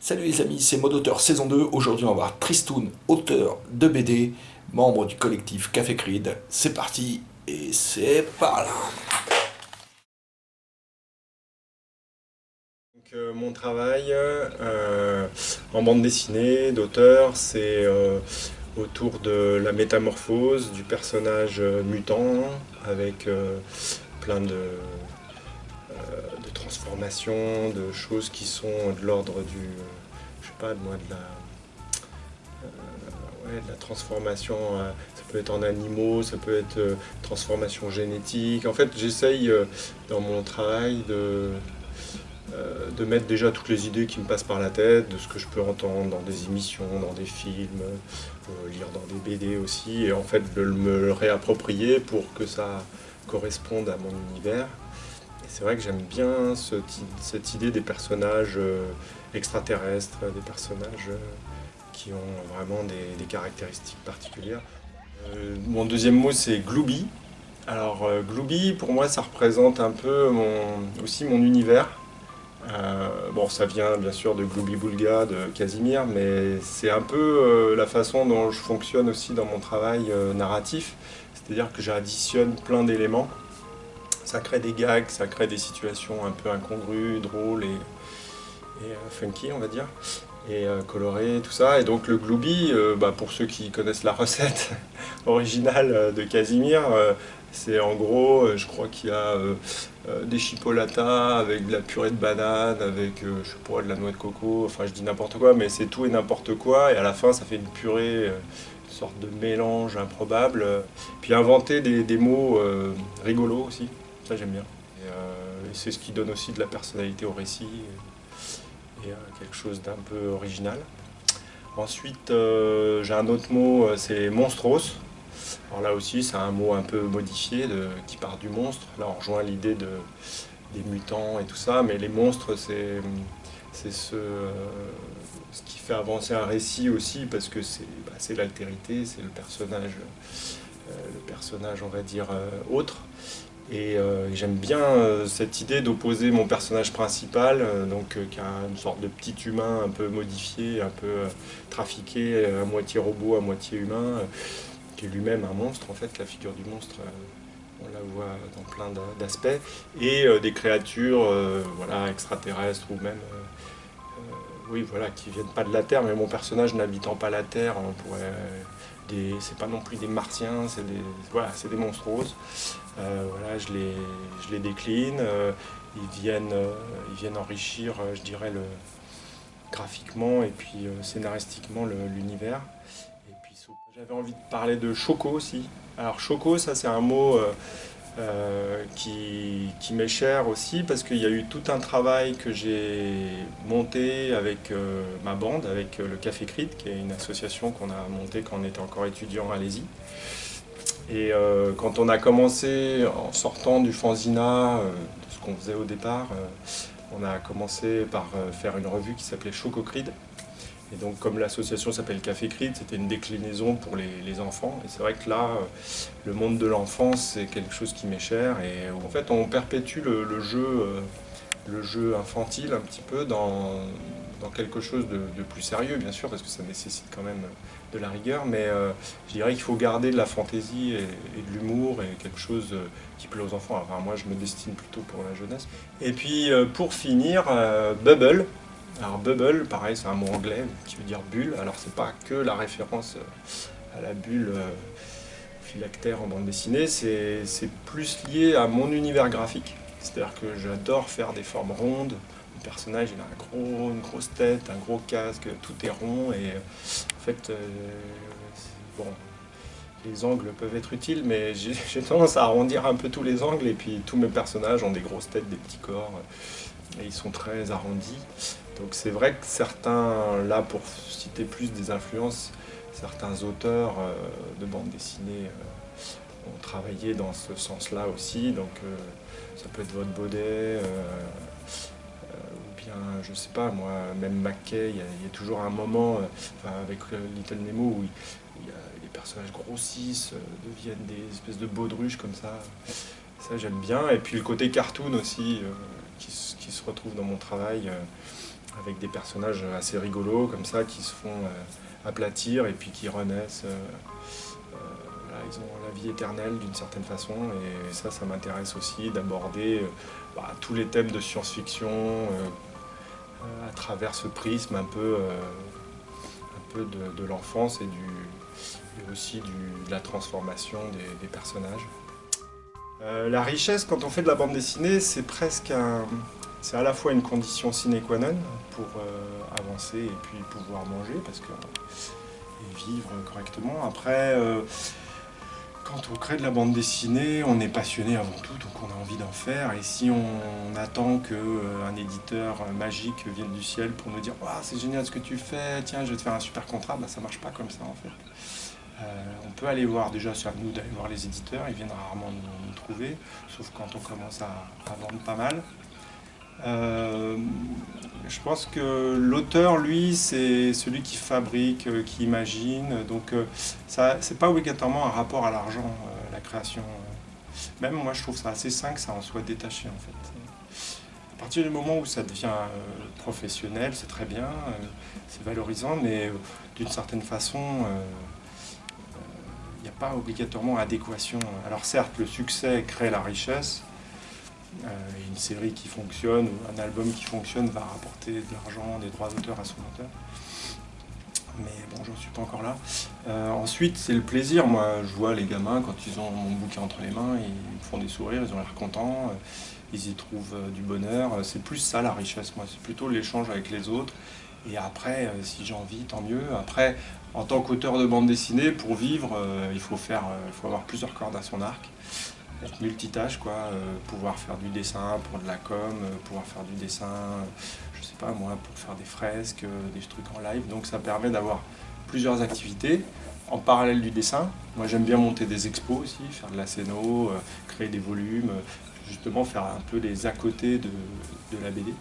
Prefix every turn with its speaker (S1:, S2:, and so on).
S1: Salut les amis, c'est Mode Auteur saison 2. Aujourd'hui, on va voir Tristoun, auteur de BD, membre du collectif Café Creed. C'est parti et c'est par là.
S2: Mon travail en bande dessinée d'auteur, c'est autour de la métamorphose du personnage mutant avec plein de transformations, de choses qui sont de l'ordre du, je sais pas, moi, ouais, de la transformation. Ça peut être en animaux, ça peut être transformation génétique. En fait, j'essaye dans mon travail de mettre déjà toutes les idées qui me passent par la tête, de ce que je peux entendre dans des émissions, dans des films, lire dans des BD aussi, et en fait de me le réapproprier pour que ça corresponde à mon univers. Et c'est vrai que j'aime bien cette idée des personnages extraterrestres, des personnages qui ont vraiment des caractéristiques particulières. Mon deuxième mot c'est Glooby. Alors Glooby pour moi ça représente un peu aussi mon univers. Bon, ça vient bien sûr de Glooby Boulga, de Casimir, mais c'est un peu la façon dont je fonctionne aussi dans mon travail narratif. C'est-à-dire que j'additionne plein d'éléments. Ça crée des gags, ça crée des situations un peu incongrues, drôles et funky, on va dire, et colorées, tout ça. Et donc le Glooby, bah, pour ceux qui connaissent la recette originale de Casimir, c'est en gros, je crois qu'il y a des chipolatas avec de la purée de banane, avec je sais pas, de la noix de coco, enfin je dis n'importe quoi, mais c'est tout et n'importe quoi, et à la fin ça fait une purée, une sorte de mélange improbable. Puis inventer des mots rigolos aussi, ça j'aime bien. Et c'est ce qui donne aussi de la personnalité au récit et quelque chose d'un peu original. Ensuite, j'ai un autre mot, c'est monstros. Alors là aussi, c'est un mot un peu modifié qui part du monstre. Là, on rejoint l'idée des mutants et tout ça, mais les monstres, c'est ce qui fait avancer un récit aussi, parce que c'est l'altérité, c'est le personnage, on va dire, autre. Et j'aime bien cette idée d'opposer mon personnage principal, qui a une sorte de petit humain un peu modifié, un peu trafiqué, à moitié robot, à moitié humain, qui est lui-même un monstre, en fait, la figure du monstre, on la voit dans plein d'aspects, et des créatures voilà, extraterrestres ou même oui, voilà, qui viennent pas de la Terre, mais mon personnage n'habitant pas la Terre, on pourrait c'est pas non plus des martiens, voilà, c'est des monstros. Voilà, je les décline, ils viennent enrichir, je dirais, graphiquement et puis scénaristiquement l'univers. Et puis j'avais envie de parler de Choco aussi. Alors Choco, ça c'est un mot qui m'est cher aussi parce qu'il y a eu tout un travail que j'ai monté avec ma bande, avec le Café Crit, qui est une association qu'on a montée quand on était encore étudiant à Alési. Et quand on a commencé en sortant du fanzina, de ce qu'on faisait au départ, on a commencé par faire une revue qui s'appelait Choco Crid. Et donc, comme l'association s'appelle Café Crit, c'était une déclinaison pour les enfants. Et c'est vrai que là, le monde de l'enfance, c'est quelque chose qui m'est cher. Et en fait, on perpétue le jeu infantile un petit peu dans quelque chose de plus sérieux, bien sûr, parce que ça nécessite quand même de la rigueur. Mais je dirais qu'il faut garder de la fantaisie et de l'humour et quelque chose qui plaît aux enfants. Enfin, moi, je me destine plutôt pour la jeunesse. Et puis, pour finir, Bubble. Alors Bubble, pareil, c'est un mot anglais qui veut dire bulle. Alors c'est pas que la référence à la bulle phylactère en bande dessinée, c'est plus lié à mon univers graphique. C'est-à-dire que j'adore faire des formes rondes. Le personnage, il a une grosse tête, un gros casque, tout est rond et en fait, bon, les angles peuvent être utiles, mais j'ai tendance à arrondir un peu tous les angles et puis tous mes personnages ont des grosses têtes, des petits corps et ils sont très arrondis. Donc c'est vrai que certains, là pour citer plus des influences, certains auteurs de bande dessinée ont travaillé dans ce sens-là aussi. Donc ça peut être votre Baudet, ou bien je sais pas moi, même McKay, il y a toujours un moment, avec Little Nemo où les personnages grossissent, deviennent des espèces de baudruches comme ça. Ça j'aime bien. Et puis le côté cartoon aussi qui se retrouve dans mon travail. avec des personnages assez rigolos comme ça qui se font aplatir et puis qui renaissent. Voilà, ils ont la vie éternelle d'une certaine façon et ça m'intéresse aussi d'aborder tous les thèmes de science-fiction à travers ce prisme un peu de l'enfance et aussi de la transformation des personnages. La richesse, quand on fait de la bande dessinée, c'est à la fois une condition sine qua non pour avancer et puis pouvoir manger et vivre correctement. Après, quand on crée de la bande dessinée, on est passionné avant tout, donc on a envie d'en faire. Et si on attend qu'un éditeur magique vienne du ciel pour nous dire « c'est génial ce que tu fais, tiens, je vais te faire un super contrat », ça marche pas comme ça en fait. On peut aller voir, déjà c'est à nous d'aller voir les éditeurs, ils viennent rarement nous trouver, sauf quand on commence à vendre pas mal. Je pense que l'auteur, lui, c'est celui qui fabrique, qui imagine, donc ça, c'est pas obligatoirement un rapport à l'argent, la création. Même moi, je trouve ça assez sain que ça en soit détaché en fait. À partir du moment où ça devient professionnel, c'est très bien, c'est valorisant, mais d'une certaine façon, il n'y a pas obligatoirement adéquation. Alors certes, le succès crée la richesse. Une série qui fonctionne ou un album qui fonctionne va rapporter de l'argent, des droits d'auteur à son auteur. Mais bon, j'en suis pas encore là. Ensuite, c'est le plaisir. Moi, je vois les gamins, quand ils ont mon bouquin entre les mains, ils me font des sourires, ils ont l'air contents, ils y trouvent du bonheur. C'est plus ça la richesse, moi. C'est plutôt l'échange avec les autres. Et après, si j'ai envie, tant mieux. Après, en tant qu'auteur de bande dessinée, pour vivre, il faut avoir plusieurs cordes à son arc. Être multitâche, pouvoir faire du dessin pour de la com, pouvoir faire du dessin, je sais pas moi, pour faire des fresques, des trucs en live. Donc ça permet d'avoir plusieurs activités en parallèle du dessin. Moi j'aime bien monter des expos aussi, faire de la scéno, créer des volumes, justement faire un peu les à côté de la BD.